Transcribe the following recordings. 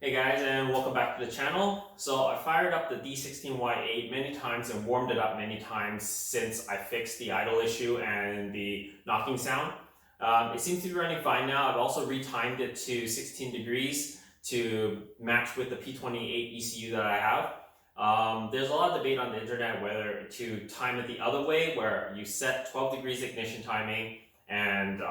Hey guys, and welcome back to the channel. So I fired up the D16Y8 many times and warmed it up many times since I fixed the idle issue and the knocking sound. It seems to be running fine now. I've also retimed it to 16 degrees to match with the P28 ECU that I have. There's a lot of debate on the internet whether to time it the other way, where you set 12 degrees ignition timing and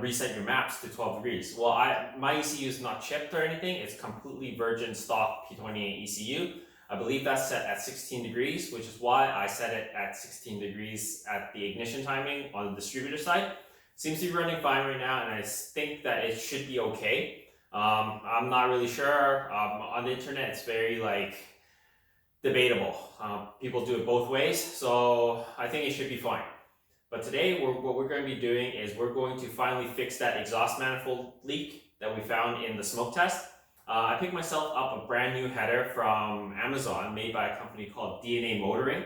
reset your maps to 12 degrees. Well, my ECU is not chipped or anything. It's completely virgin stock P28 ECU. I believe that's set at 16 degrees, which is why I set it at 16 degrees at the ignition timing on the distributor side. Seems to be running fine right now, and I think that it should be okay. I'm not really sure. On the internet, it's very debatable. People do it both ways, so I think it should be fine. But today, what we're going to be doing is we're going to finally fix that exhaust manifold leak that we found in the smoke test. I picked myself up a brand new header from Amazon made by a company called DNA Motoring.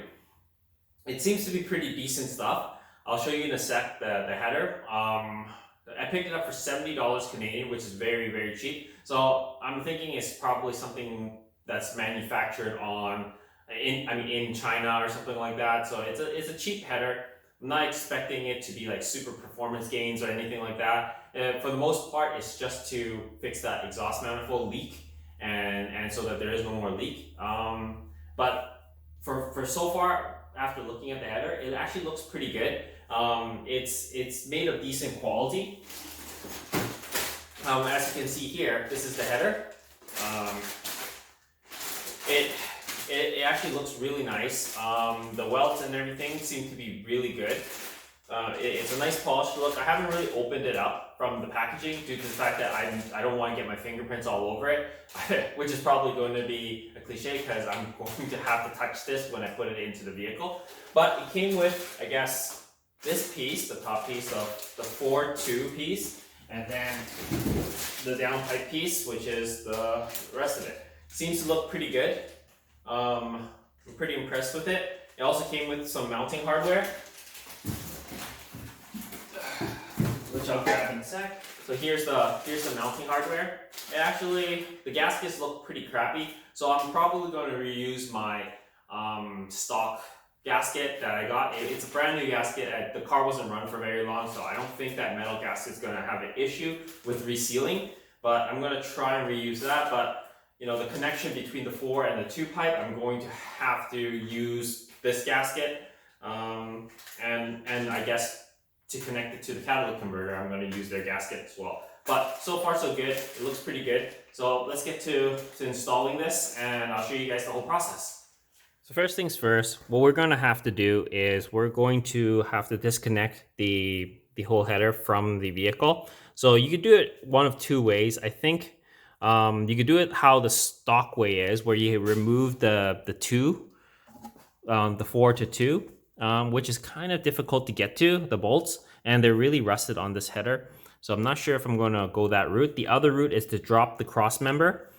It seems to be pretty decent stuff. I'll show you in a sec the header. I picked it up for $70 Canadian, which is very, very cheap. So I'm thinking it's probably something that's manufactured in China or something like that. So it's a cheap header. I'm not expecting it to be like super performance gains or anything like that. For the most part, it's just to fix that exhaust manifold leak and so that there is no more leak. But for so far, after looking at the header, it actually looks pretty good. It's made of decent quality. As you can see here, this is the header. It actually looks really nice. The welds and everything seem to be really good. It's a nice polished look. I haven't really opened it up from the packaging due to the fact that I don't want to get my fingerprints all over it, which is probably going to be a cliche because I'm going to have to touch this when I put it into the vehicle. But it came with, I guess, this piece, the top piece of the 4-2 piece, and then the downpipe piece, which is the rest of it. Seems to look pretty good. I'm pretty impressed with it. It also came with some mounting hardware, which I'll grab in a sec. So here's the mounting hardware. The gaskets look pretty crappy, so I'm probably going to reuse my stock gasket that I got. It's a brand new gasket. The car wasn't run for very long, so I don't think that metal gasket is going to have an issue with resealing. But I'm going to try and reuse that. But you know, the connection between the 4 and the 2 pipe, I'm going to have to use this gasket, and I guess to connect it to the catalytic converter, I'm going to use their gasket as well. But so far so good. It looks pretty good. So let's get to installing this, and I'll show you guys the whole process. So first things first, what we're going to have to do is we're going to have to disconnect the whole header from the vehicle. So you could do it one of two ways. I think you could do it how the stock way is, where you remove the 4 to 2, which is kind of difficult to get to, the bolts, and they're really rusted on this header. So I'm not sure if I'm going to go that route. The other route is to drop the cross member,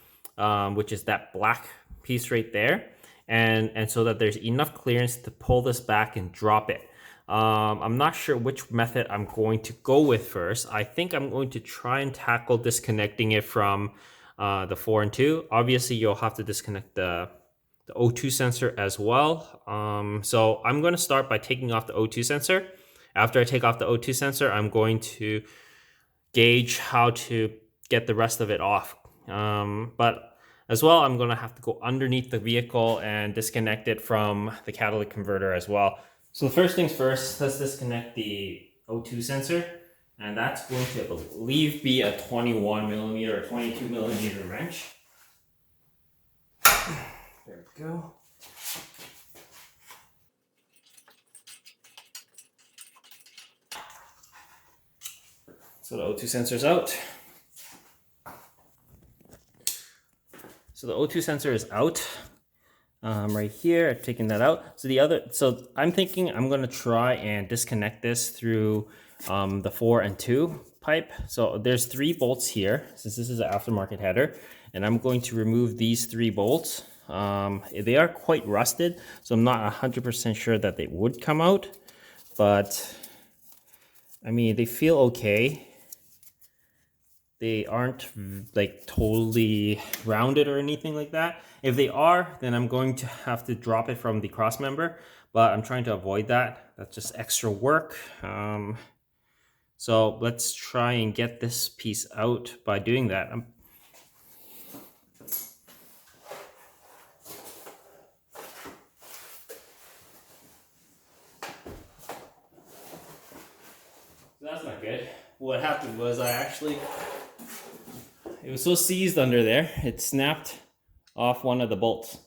which is that black piece right there, and so that there's enough clearance to pull this back and drop it. I'm not sure which method I'm going to go with first. I think I'm going to try and tackle disconnecting it from the 4 and 2. Obviously, you'll have to disconnect the O2 sensor as well. So I'm going to start by taking off the O2 sensor. After I take off the O2 sensor, I'm going to gauge how to get the rest of it off. But as well, I'm going to have to go underneath the vehicle and disconnect it from the catalytic converter as well. So first things first, let's disconnect the O2 sensor. And that's going to, I believe, be a 21mm or 22mm wrench. There we go. So the O2 sensor's out. So the O2 sensor is out. Right here, I've taken that out. So I'm thinking I'm going to try and disconnect this through the 4 and 2 pipe. So there's 3 bolts here, since this is an aftermarket header, and I'm going to remove these 3 bolts. They are quite rusted, so I'm not 100% sure that they would come out, but I mean, they feel okay. they aren't like totally rounded or anything like that. If they are, then I'm going to have to drop it from the cross member, but I'm trying to avoid that. That's just extra work. So let's try and get this piece out by doing that. That's not good. What happened was it was so seized under there, it snapped off one of the bolts.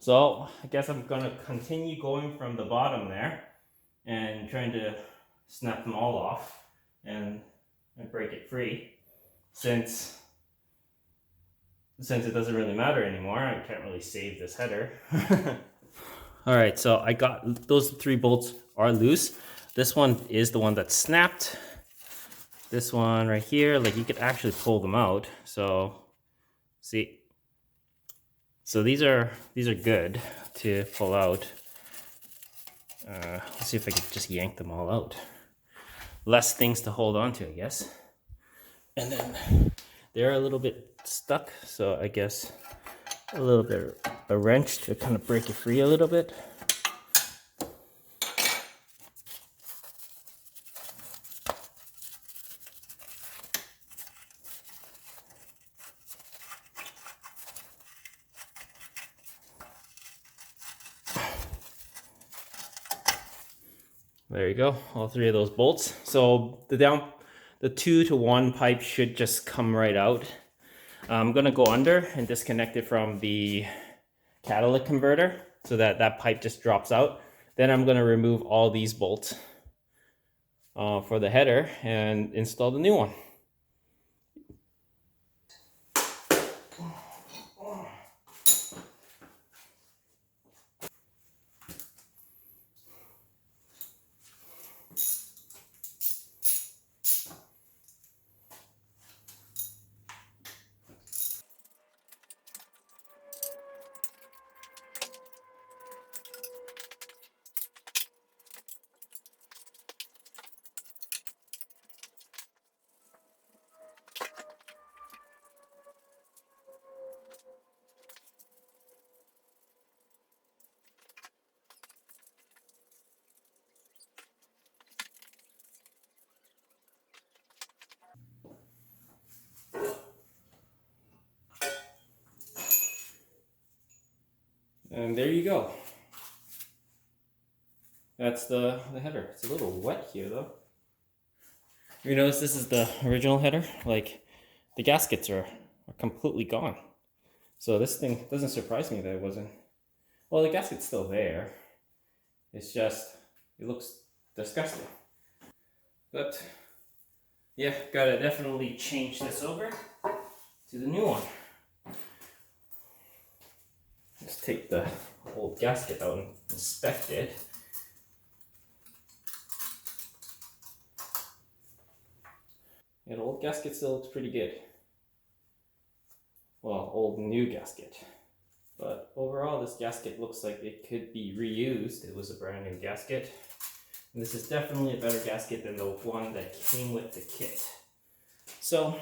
So I guess I'm gonna continue going from the bottom there and trying to snap them all off and break it free. Since it doesn't really matter anymore, I can't really save this header. All right, so I got those 3 bolts are loose. This one is the one that snapped. This one right here, like you could actually pull them out. So see, so these are good to pull out. Let's see if I can just yank them all out. Less things to hold on to, I guess. And then they're a little bit stuck, so I guess a little bit of a wrench to kind of break it free a little bit. There you go, all 3 of those bolts. So the 2-to-1 pipe should just come right out. I'm gonna go under and disconnect it from the catalytic converter so that that pipe just drops out. Then I'm gonna remove all these bolts for the header and install the new one. And there you go. That's the header. It's a little wet here though. You notice this is the original header? Like the gaskets are completely gone. So this thing doesn't surprise me that it wasn't. Well, the gasket's still there. It's just, it looks disgusting. But yeah, gotta definitely change this over to the new one. Let's take the old gasket out and inspect it. Yeah, the old gasket still looks pretty good. Well, old new gasket. But overall, this gasket looks like it could be reused. It was a brand new gasket. And this is definitely a better gasket than the one that came with the kit. So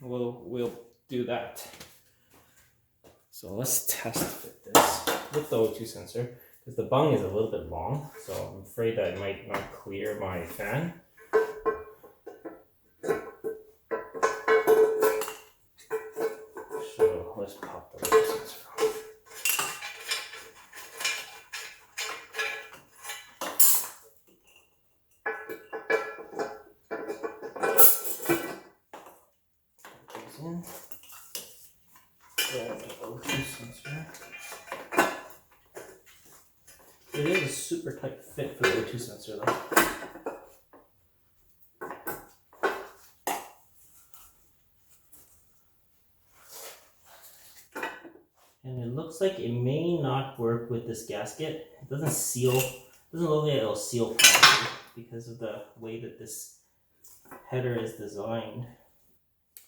we'll do that. So let's test fit this with the O2 sensor, because the bung is a little bit long, so I'm afraid that it might not clear my fan. So let's pop the O2 sensor off. In. It is a super tight fit for the O2 sensor though. And it looks like it may not work with this gasket. It doesn't look like it'll seal properly because of the way that this header is designed.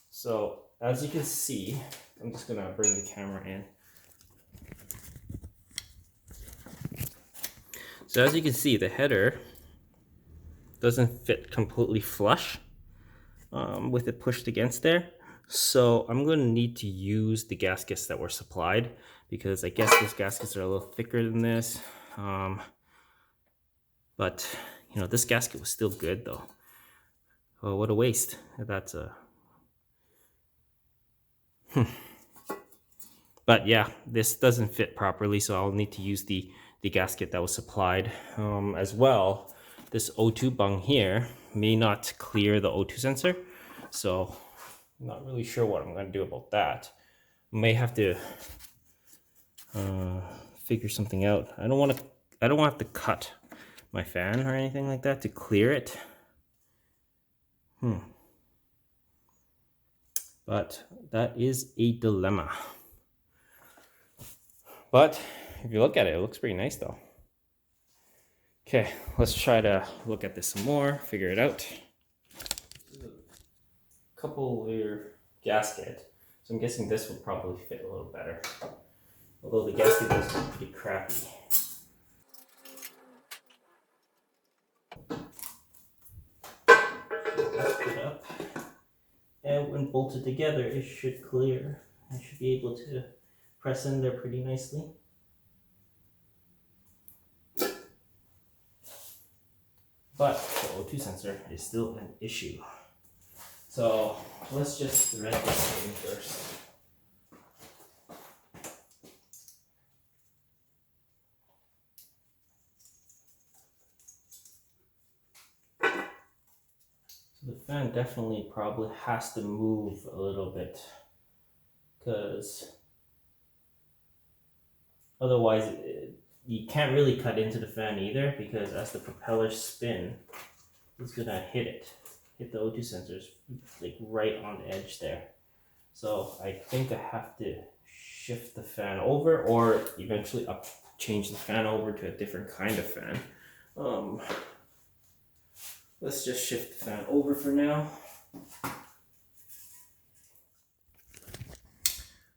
So as you can see, I'm just gonna bring the camera in. So as you can see, the header doesn't fit completely flush with it pushed against there. So I'm going to need to use the gaskets that were supplied, because I guess those gaskets are a little thicker than this. But you know, this gasket was still good though. Oh, what a waste. That's a... But yeah, this doesn't fit properly, so I'll need to use the gasket that was supplied. As well, this O2 bung here may not clear the O2 sensor, so I'm not really sure what I'm going to do about that. May have to figure something out. I don't want to have to cut my fan or anything like that to clear it. But that is a dilemma. But if you look at it, it looks pretty nice though. Okay, let's try to look at this some more, figure it out. Couple layer gasket, so I'm guessing this will probably fit a little better. Although the gasket is pretty crappy. Lift it up, and when bolted together, it should clear. I should be able to press in there pretty nicely. But the O2 sensor is still an issue. So let's just thread this thing first. So the fan definitely probably has to move a little bit, because otherwise you can't really cut into the fan either, because as the propeller spin, it's gonna hit the O2 sensors like right on the edge there. So I think I have to shift the fan over, or eventually change the fan over to a different kind of fan. Let's just shift the fan over for now.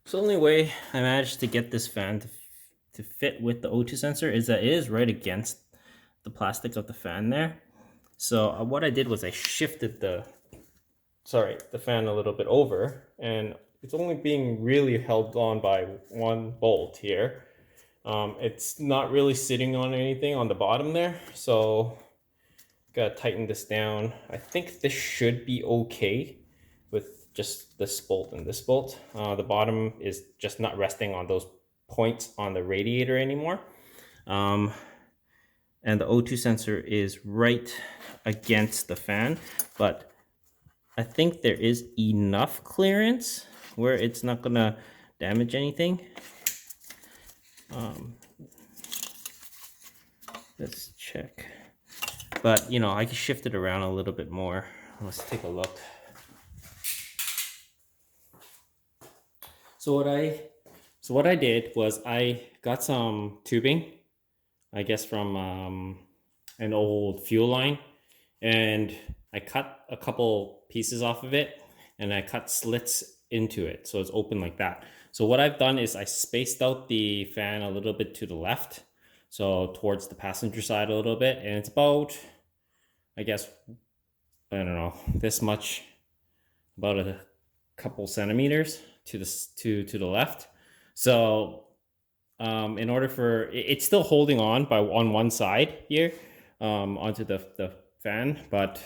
So the only way I managed to get this fan to fit with the O2 sensor is that it is right against the plastic of the fan there. So what I did was I shifted the fan a little bit over, and it's only being really held on by one bolt here. It's not really sitting on anything on the bottom there, so gotta tighten this down. I think this should be okay with just this bolt and this bolt. The bottom is just not resting on those points on the radiator anymore. And the O2 sensor is right against the fan, but I think there is enough clearance where it's not gonna damage anything. Let's check. But you know, I can shift it around a little bit more. Let's take a look. So what I did was I got some tubing, I guess from an old fuel line, and I cut a couple pieces off of it, and I cut slits into it so it's open like that. So what I've done is I spaced out the fan a little bit to the left, so towards the passenger side a little bit, and it's about, I guess, I don't know, this much, about a couple centimeters to the left. So in order for it's still holding on on one side here onto the fan, but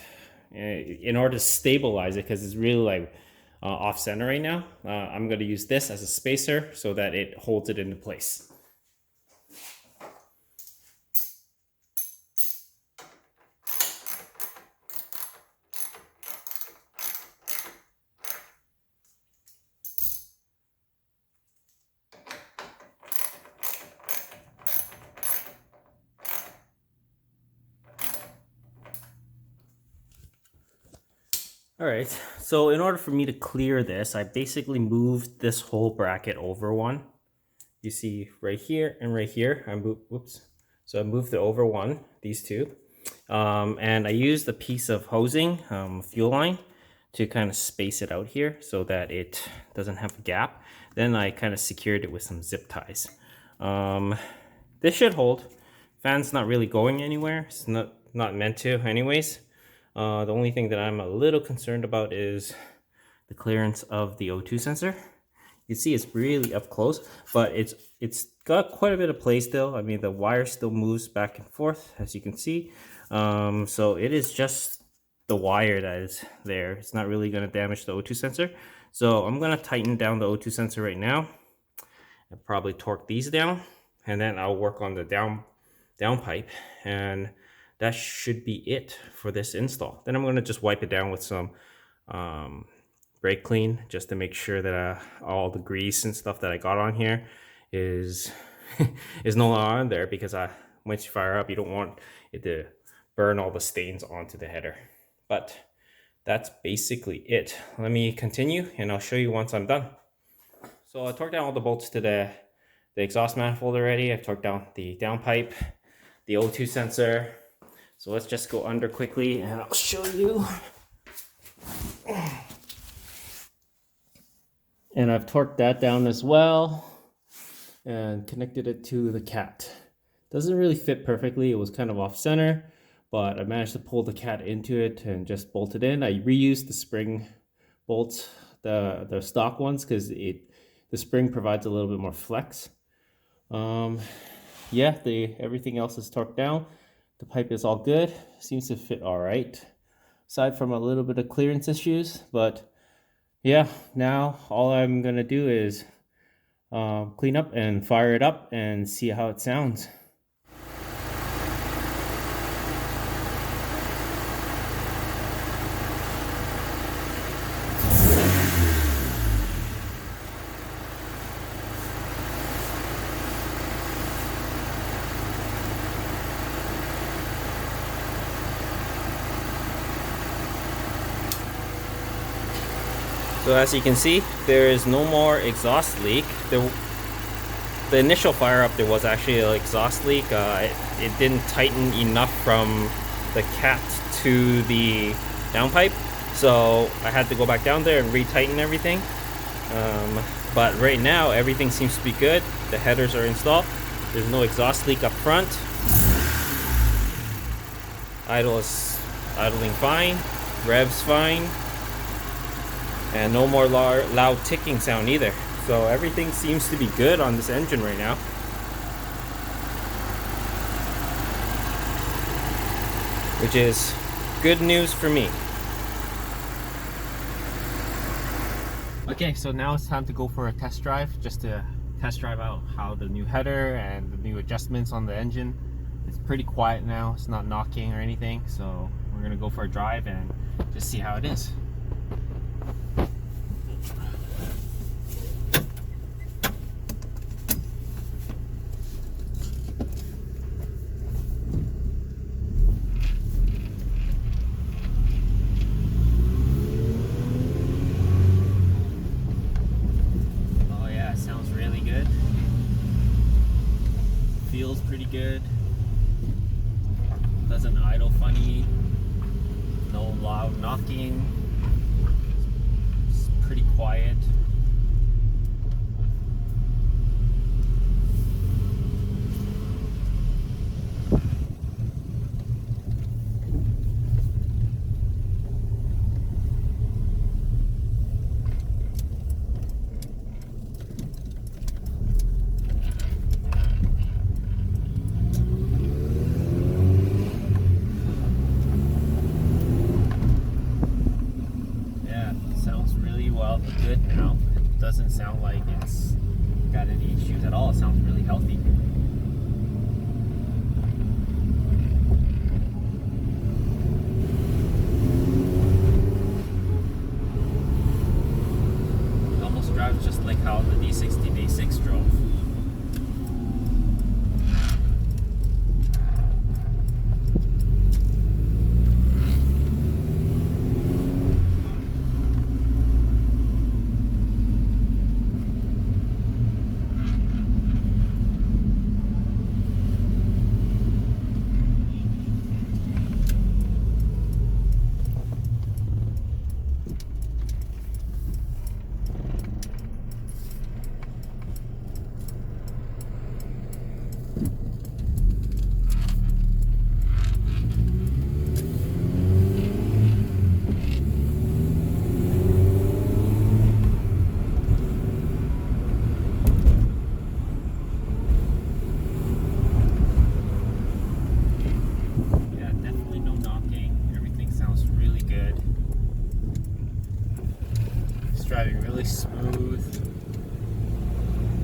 in order to stabilize it, because it's really like off center right now, I'm going to use this as a spacer so that it holds it into place. All right, so in order for me to clear this, I basically moved this whole bracket over one. You see right here and right here, So I moved it over one, these two. And I used a piece of hosing, fuel line, to kind of space it out here so that it doesn't have a gap. Then I kind of secured it with some zip ties. This should hold. Fan's not really going anywhere. It's not meant to anyways. The only thing that I'm a little concerned about is the clearance of the O2 sensor. You can see it's really up close, but it's got quite a bit of play still. I mean, the wire still moves back and forth, as you can see. So it is just the wire that is there. It's not really going to damage the O2 sensor. So I'm going to tighten down the O2 sensor right now. I'll probably torque these down, and then I'll work on the down pipe, and that should be it for this install. Then I'm going to just wipe it down with some brake clean, just to make sure that all the grease and stuff that I got on here is is no longer on there, because once you fire up, you don't want it to burn all the stains onto the header. But that's basically it. Let me continue and I'll show you once I'm done. So I torqued down all the bolts to the exhaust manifold already. I've torqued down the downpipe, the O2 sensor. So let's just go under quickly and I'll show you. And I've torqued that down as well and connected it to the cat. Doesn't really fit perfectly. It was kind of off center, but I managed to pull the cat into it and just bolt it in. I reused the spring bolts, the stock ones, because the spring provides a little bit more flex. Yeah, everything else is torqued down. The pipe is all good. Seems to fit all right, aside from a little bit of clearance issues. But yeah, now all I'm gonna do is clean up and fire it up and see how it sounds. So as you can see, there is no more exhaust leak. The initial fire up, there was actually an exhaust leak. It didn't tighten enough from the cat to the downpipe, so I had to go back down there and retighten everything. But right now, everything seems to be good. The headers are installed. There's no exhaust leak up front. Idle is idling fine. Revs fine. And no more loud ticking sound either. So everything seems to be good on this engine right now. Which is good news for me. Okay, so now it's time to go for a test drive, just to test drive out how the new header and the new adjustments on the engine. It's pretty quiet now, it's not knocking or anything, so we're gonna go for a drive and just see how it is. Feels pretty good. Doesn't idle funny. No loud knocking. It's pretty quiet. Good now. It doesn't sound like it's got any issues at all. It sounds really healthy. It almost drives just like how the D16Y8 drove.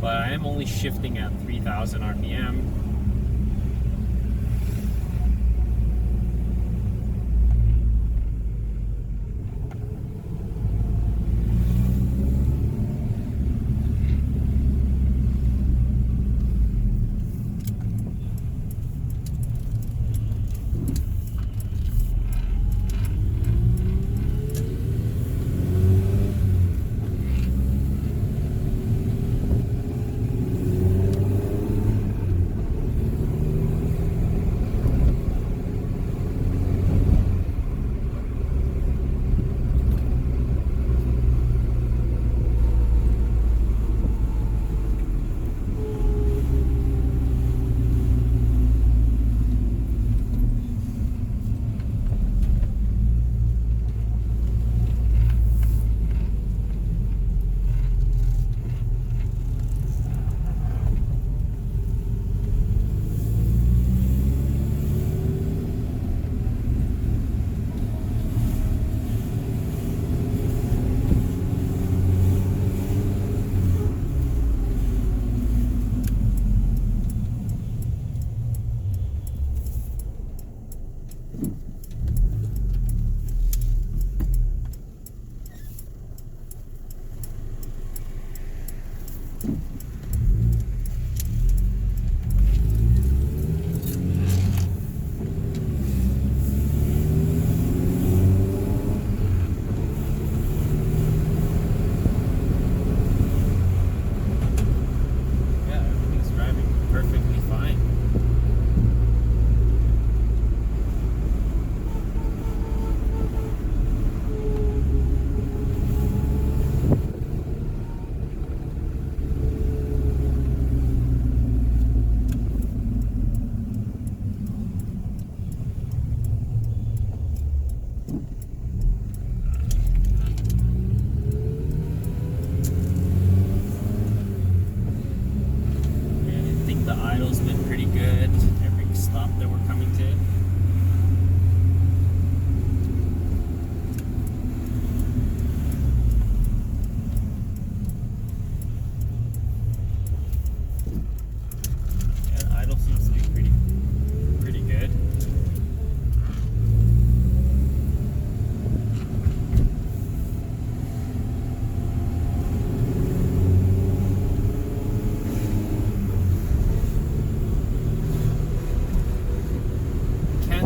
but I am only shifting at 3,000 RPM.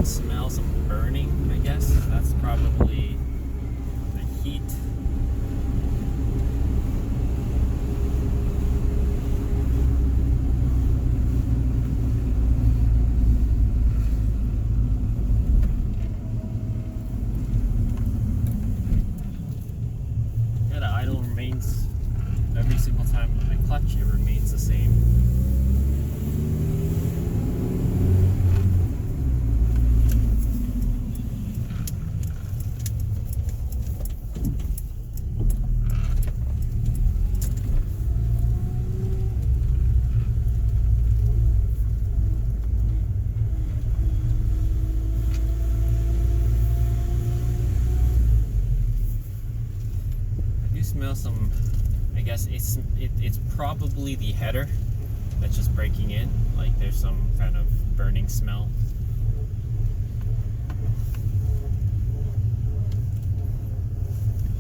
Smell some burning, I guess. That's probably the heat. Yeah, the idle remains every single time I clutch, it remains the same. Smell some, I guess it's probably the header that's just breaking in, like there's some kind of burning smell.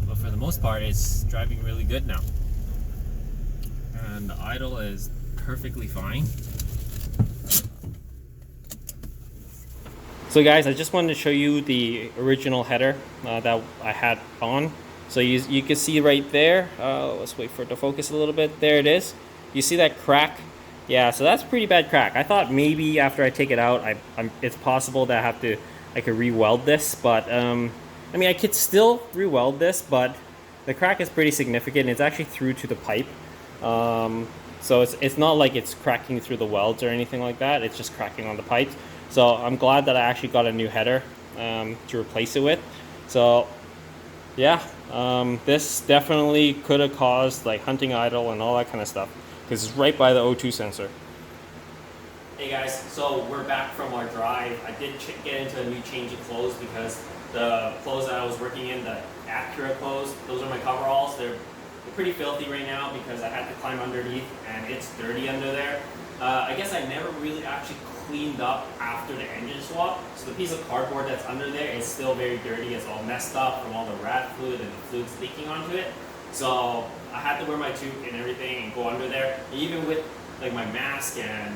But for the most part it's driving really good now, and the idle is perfectly fine. So guys, I just wanted to show you the original header that I had on. So you can see right there, let's wait for it to focus a little bit. There it is. You see that crack? Yeah, so that's a pretty bad crack. I thought maybe after I take it out, it's possible that I could re-weld this, but I mean I could still re-weld this, but the crack is pretty significant. It's actually through to the pipe. So it's not like it's cracking through the welds or anything like that. It's just cracking on the pipes. So I'm glad that I actually got a new header to replace it with. So yeah, this definitely could have caused like hunting idle and all that kind of stuff, because it's right by the O2 sensor. Hey guys, so we're back from our drive. I did get into a new change of clothes because the clothes that I was working in, the Acura clothes, those are my coveralls. They're pretty filthy right now because I had to climb underneath and it's dirty under there. I guess I never really actually cleaned up after the engine swap, so the piece of cardboard that's under there is still very dirty. It's all messed up from all the rat fluid and the fluids leaking onto it. So I had to wear my tube and everything and go under there. Even with like my mask and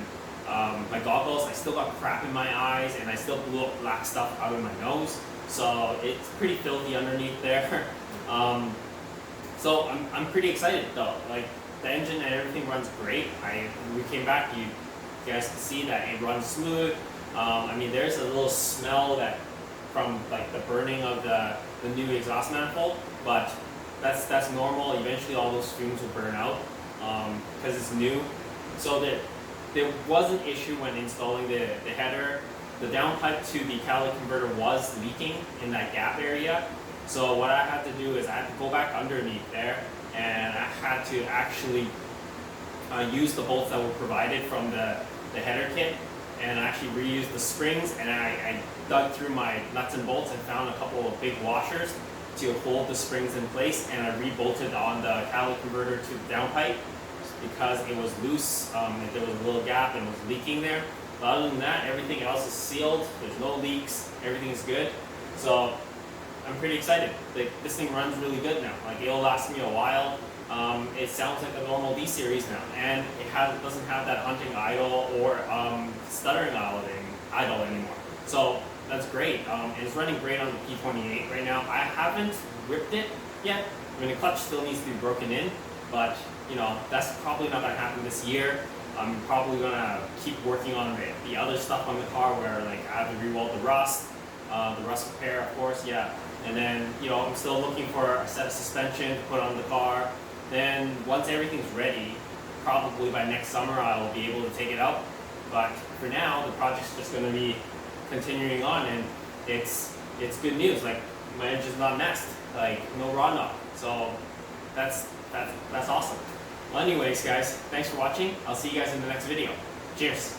my goggles, I still got crap in my eyes and I still blew up black stuff out of my nose. So it's pretty filthy underneath there. So I'm pretty excited though. Like the engine and everything runs great. When we came back, you guys can see that it runs smooth. I mean, there's a little smell that from like the burning of the new exhaust manifold, but that's normal. Eventually, all those fumes will burn out because it's new. So there was an issue when installing the header. The downpipe to the catalytic converter was leaking in that gap area. So what I had to do is I had to go back underneath there, and I had to actually use the bolts that were provided from the header kit, and actually reuse the springs, and I dug through my nuts and bolts and found a couple of big washers to hold the springs in place, and I rebolted on the catalytic converter to the downpipe because it was loose. There was a little gap and it was leaking there. But other than that, everything else is sealed. There's no leaks. Everything is good. So I'm pretty excited. Like, this thing runs really good now. Like, it'll last me a while. It sounds like a normal D series now, and it doesn't have that hunting idle or stuttering idle anymore. So that's great. It's running great on the P28 right now. I haven't ripped it yet. I mean, the clutch still needs to be broken in, but you know, that's probably not gonna happen this year. I'm probably gonna keep working on the other stuff on the car, where like I have to re-weld the rust repair, of course, yeah. And then, you know, I'm still looking for a set of suspension to put on the car. Then once everything's ready, probably by next summer I'll be able to take it out. But for now, the project's just gonna be continuing on, and it's good news. Like, my engine's not messed, like no rod knob. So that's awesome. Well, anyways, guys, thanks for watching. I'll see you guys in the next video. Cheers.